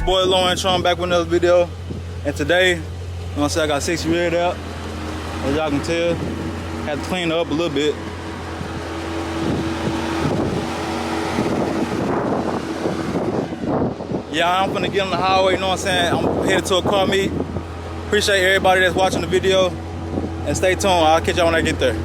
boy Lauren Trump back with another video. And today, you know what I'm saying, I got Sexxy reared out. As y'all can tell, had to clean her up a little bit. Yeah, I'm finna get on the highway, you know what I'm saying? I'm headed to a car meet. Appreciate everybody that's watching the video. And stay tuned, I'll catch y'all when I get there.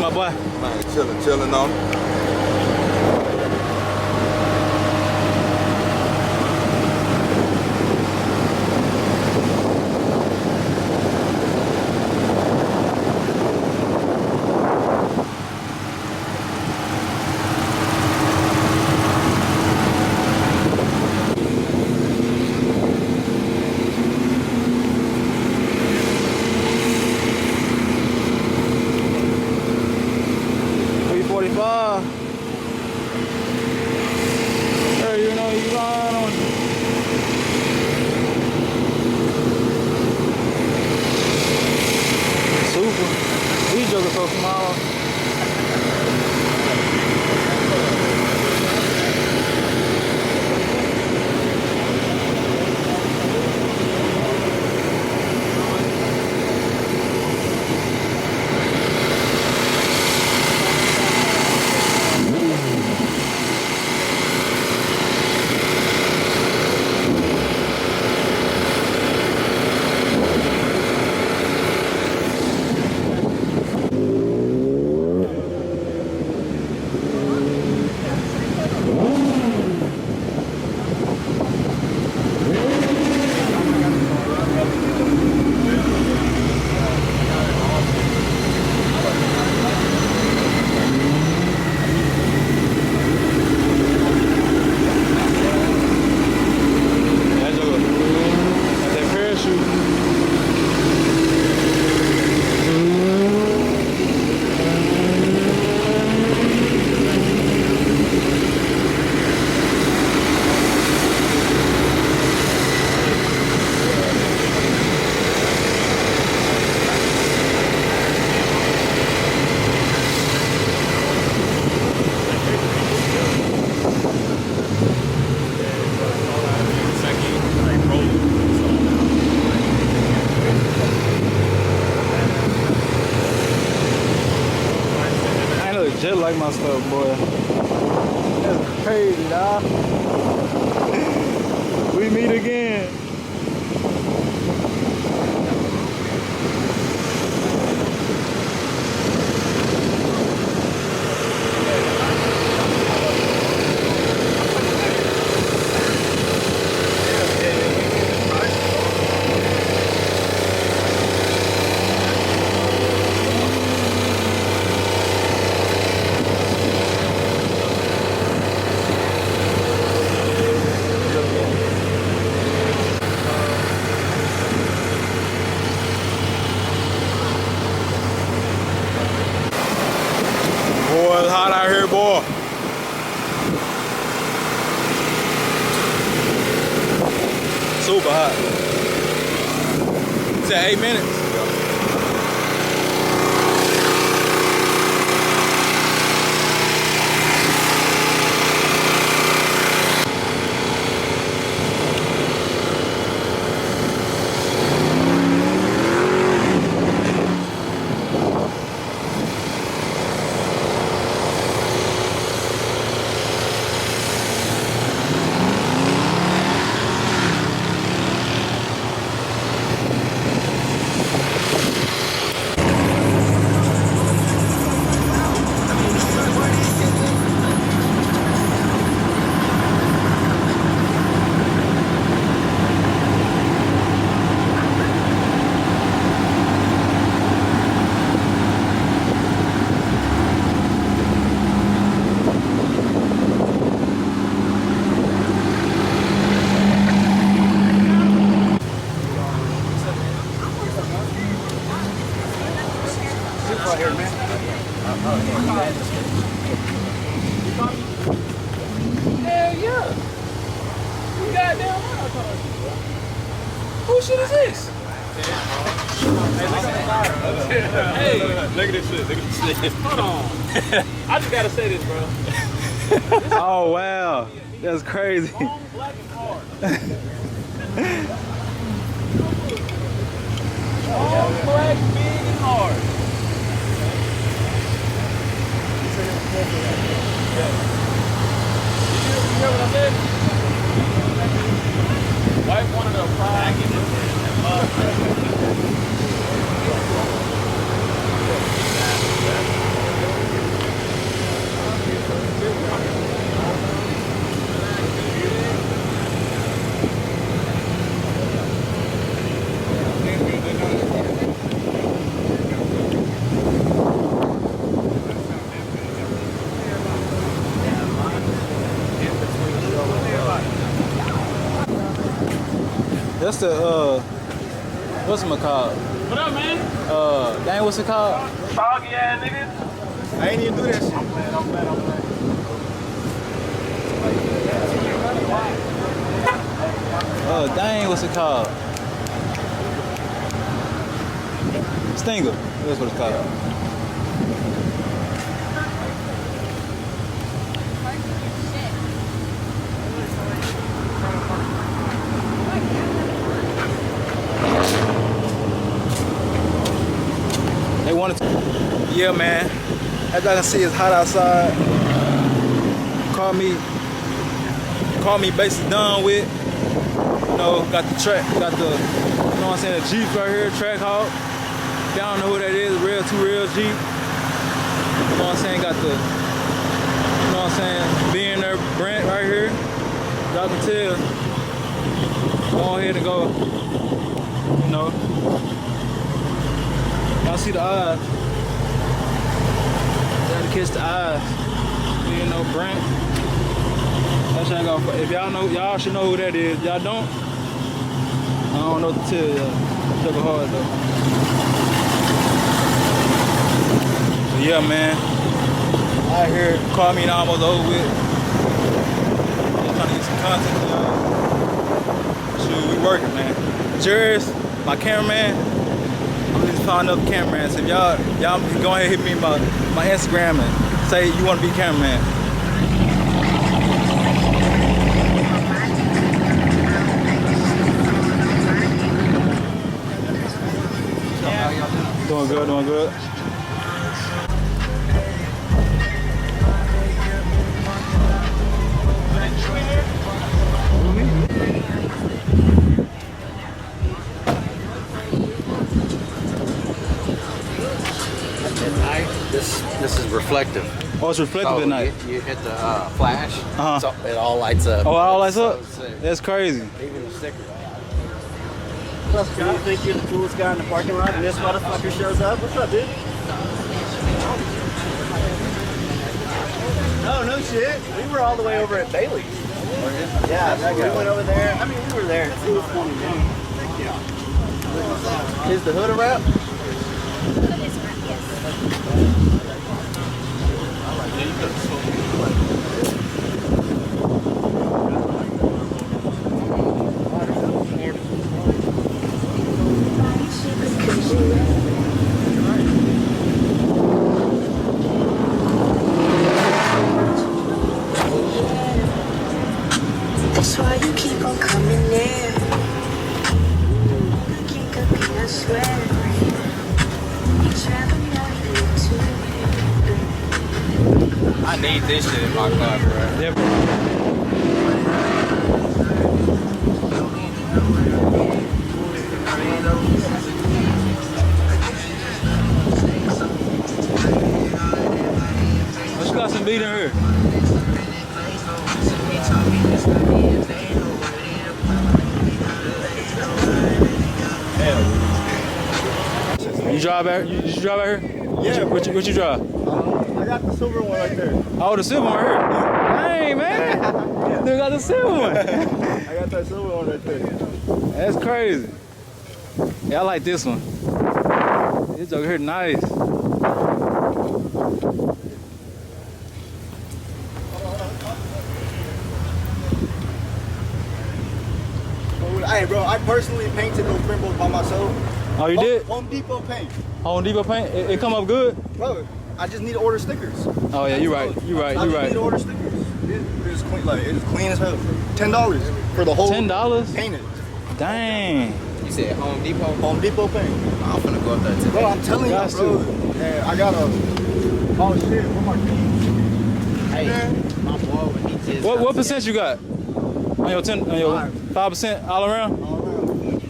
you, my boy? Man, chilling on it. These jokers so small. Just like my stuff, boy. That's crazy, dawg. We meet again. Boy, it's hot out here, boy. Super hot. It's at 8 minutes. Here, man. Hell yeah. You goddamn right. Who shit is this? Hey, look at this shit. Look at this shit. Hold on. I just gotta say this, bro. Oh wow, that's crazy. Long, black, and hard. Long, black, big, and hard. You hear what I said? Wipe one of the fries. That's the what's it called? What up, man? Dang, what's it called? Foggy ass nigga. I ain't even do that shit. I'm playing. Dang, what's it called? Stinger. That's what it's called. They wanted to. Yeah, man. As y'all can see, it's hot outside. Call me basically done with. You know, got the, you know what I'm saying, the Jeep right here, Trackhawks. If y'all don't know who that is, two real Jeep. You know what I'm saying, got the, you know what I'm saying, being there, Brent right here. Y'all can tell. Go ahead and go, you know. Y'all see the eyes. Gotta catch the eyes. You know, Brent. If y'all know, y'all should know who that is. If y'all don't, I don't know what to tell y'all. Took it hard though. So yeah, man. Out here, call me and almost over with. I'm trying to get some content for y'all. Shoot, we working, man. Jerry's, my cameraman. I'm just find another cameraman. So if y'all go ahead and hit me my Instagram and say you want to be cameraman. Doing good, doing good. At night, this is reflective. Oh, it's reflective So at night. You hit the flash, Uh-huh. so it all lights up. Oh, it all lights up? So sick. That's crazy. Even the sticker. What's up, Scott? You think you're the coolest guy in the parking lot and this motherfucker shows up? What's up, dude? Oh, no shit. We were all the way over at Bailey's. Yeah, we went over there. I mean, we were there. It was 20 minutes. Is the hood a wrap? That's why you keep on coming in. Cookie, I swear. You travel nothing to me. I need this shit in my car, bro. Yep. Let's got some beat in here. You drive out? You drive out here? Yeah. What you drive? I got the silver one right there. Oh, the silver one right here. Dang, man. Dude got the silver one. I got that silver one right there. That's crazy. Yeah, I like this one. This over here nice. Hey, bro, I personally painted those rims by myself. Oh, you did? Home Depot paint. Home Depot paint? It come up good? Bro, I just need to order stickers. Oh yeah, you right. You right. I You just need right. to order stickers. It's clean, like it's clean as hell. $10 for the whole. $10? Painted. Dang. You said Home Depot? Home Depot paint. I'm finna go up there today. Bro, I'm telling you, Got bro. to. Yeah, I got a. Oh shit, where my keys? Hey, my boy, when he just What percent you got? On your 5% all around? All around.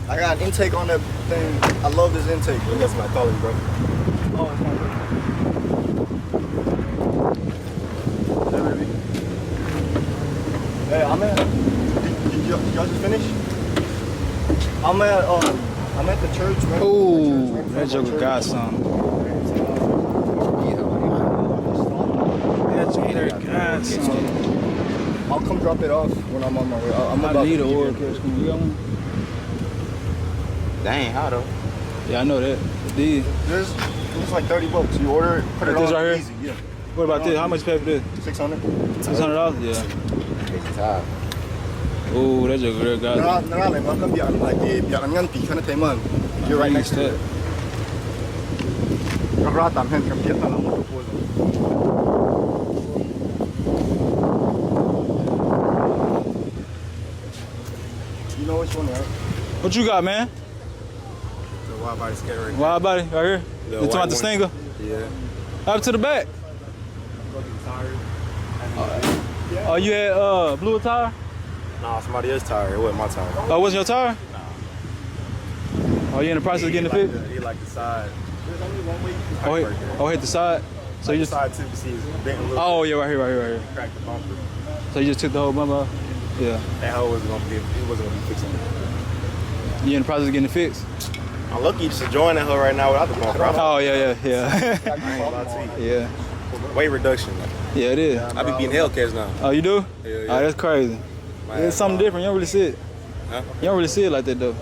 I got an intake on that thing. I love this intake, bro. That's my calling, bro. Oh, it's my Hey, baby. Hey, I'm at. Did y'all just finish? I'm at the church. Right? Ooh, Right that joker got some. That joker got some. I'll come come drop it off when I'm on my way. I'm I about need to an leave oil in- catch. You got one? They ain't hot though. Yeah, I know that. These. This it's like $30. You order it, put it Like this on right here? easy. Yeah. What about this? How much you pay for this? $600. $600? Yeah. It's hot. Oh, that's a great guy. Nararamdaman mo kang biyak ng yanti ka na tayo. You're right next to it. Nagaratam hen kang biyak na lang mo po. You know which one, right? What you got, man? The wide body skater. Wide body, right here. You talking about the Stinger? Yeah. Up to the back. Oh, you had blue tire? Nah, somebody else's tire. It wasn't my tire. Oh, wasn't your tire? Oh, you in the process of getting it fixed? He like the side. There's only one way you can Oh, hit the side. So you just. side too. You see it's bent a little. Oh, yeah, right here. Cracked the bumper. So you just took the whole bumper off? Yeah. That hoe wasn't gonna be. It wasn't gonna be fixing it. You in the process of getting it fixed? I'm lucky just enjoying that hoe right now without the bumper. Oh, yeah. I ain't gonna lie to you. Yeah. Weight reduction. Yeah, it is. I be beating Hellcats now. Oh, you do? Yeah, Oh, yeah. that's crazy. It's something different. You don't really see it. Huh? You don't really see it like that, though.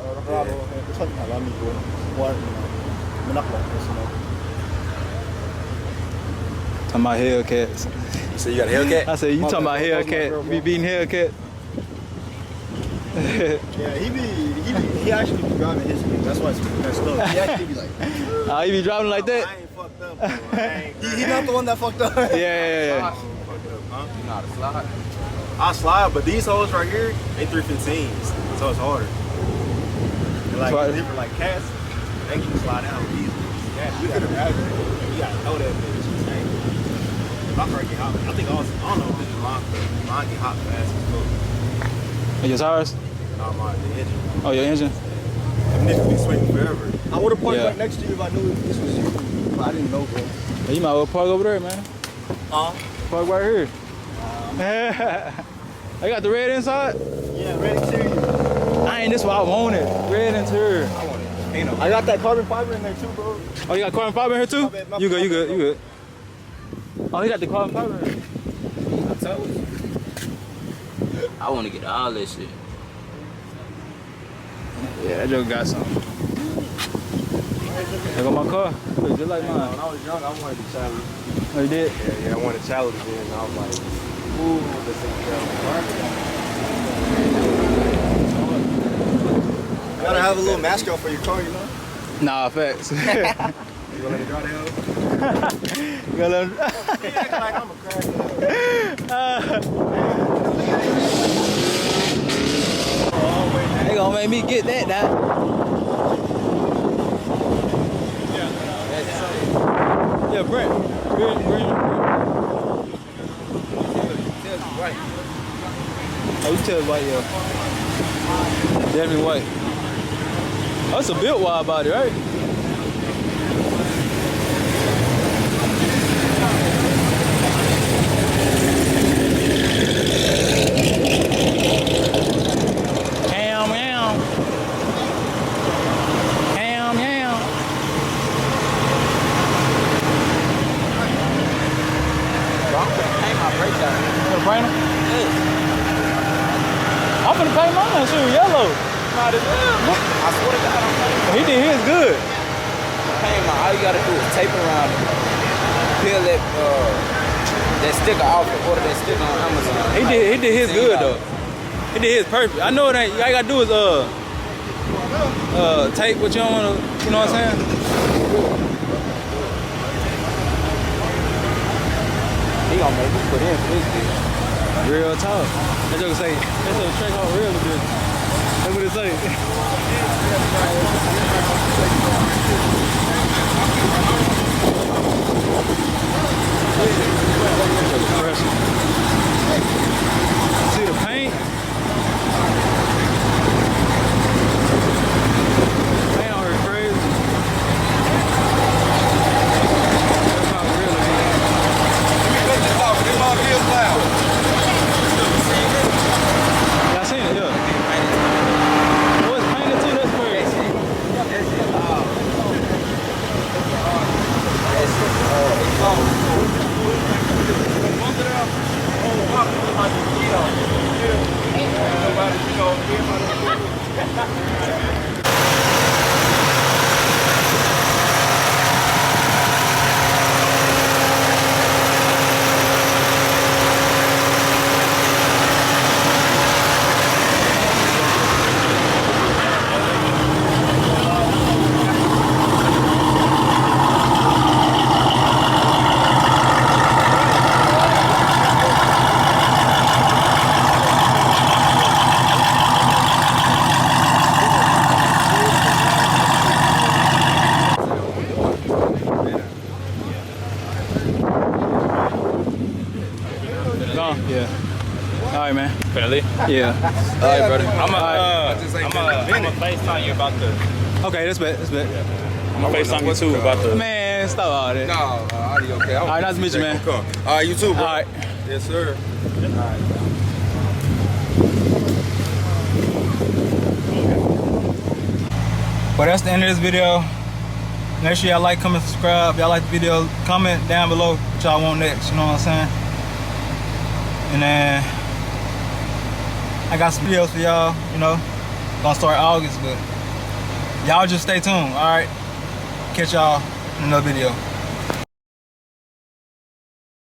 Talking about Hellcats. You say you got a Hellcat? I said, you talking about Hellcat. You be beating Hellcat. Yeah, he actually be driving his speed. That's why it's messed up. He actually be like, Oh, you be driving like that? I ain't fucked up. Bro. I ain't he not the one that fucked up. Yeah. You know how to slide? I slide, but these hoes right here, they 315s, so it's harder. And like Right. different like cats, they can slide out easy. Yeah, you gotta imagine. You gotta know that bitch. My car get hot. I think I don't know if it's mine get hot fast as fuck. And your tires? No, mine the engine. Oh, your engine? Them niggas be swinging forever. I would have parked Yeah. right next to you if I knew this was you. But I didn't know, bro. Hey, you might well park over there, man. Park right here. I got the red inside? Yeah, red interior. I ain't this what I wanted. Red interior. I got that carbon fiber in there too, bro. Oh, you got carbon fiber in here too? My bad, my You bad, good. my bad. Oh, he got the carbon fiber in here. I told you. I want to get all this shit. Yeah, that joke got something. There go my car. Look just like When mine. I was young, I wanted to challenge. Oh, you did? Yeah, I wanted to challenge it, and I was like, ooh, this thing You gotta have a little mascot for your car, you know? Nah, facts. You gonna let me drive the hell? You gotta let him- He acting like I'm a crack. They gonna make me get that now. Yeah, Brent. Oh, you tell white, yeah. Definitely white. Oh, that's a built wide body, right? Ham, yam. Ham, yam. Hey, my brake out. You gonna bring them? I'm gonna paint mine, shoot, yellow. Might as well. I swear to God, I'm paying. He did his good. All you gotta do is tape around it. Peel that sticker off and order that sticker on Amazon. He did his good though. He did his perfect. I know it ain't. All you gotta do is tape what you don't wanna. You know what I'm saying? He gonna make me put in for this bitch. Real talk. That joke say. That joke Trackhawks real good. That's what it say. See the paint? Paint on her crazy. That's how real it is. Yeah, I seen it, yeah. Oh, it's painted too, that's crazy. Yeah. All right, man. Finally. Yeah. All right, brother. I'm a FaceTime you about the. Okay, that's bet. That's bet. I'm gonna FaceTime you too about the. Man, stop all that. No, audio okay. All right, nice to meet you, man. All right, you too, bro. All right. Yes, sir. Well, that's the end of this video. Make sure y'all like, comment, subscribe. If y'all like the video, comment down below what y'all want next. You know what I'm saying? And then I got some videos for y'all. You know, gonna start August, but y'all just stay tuned. All right. Catch y'all in another video.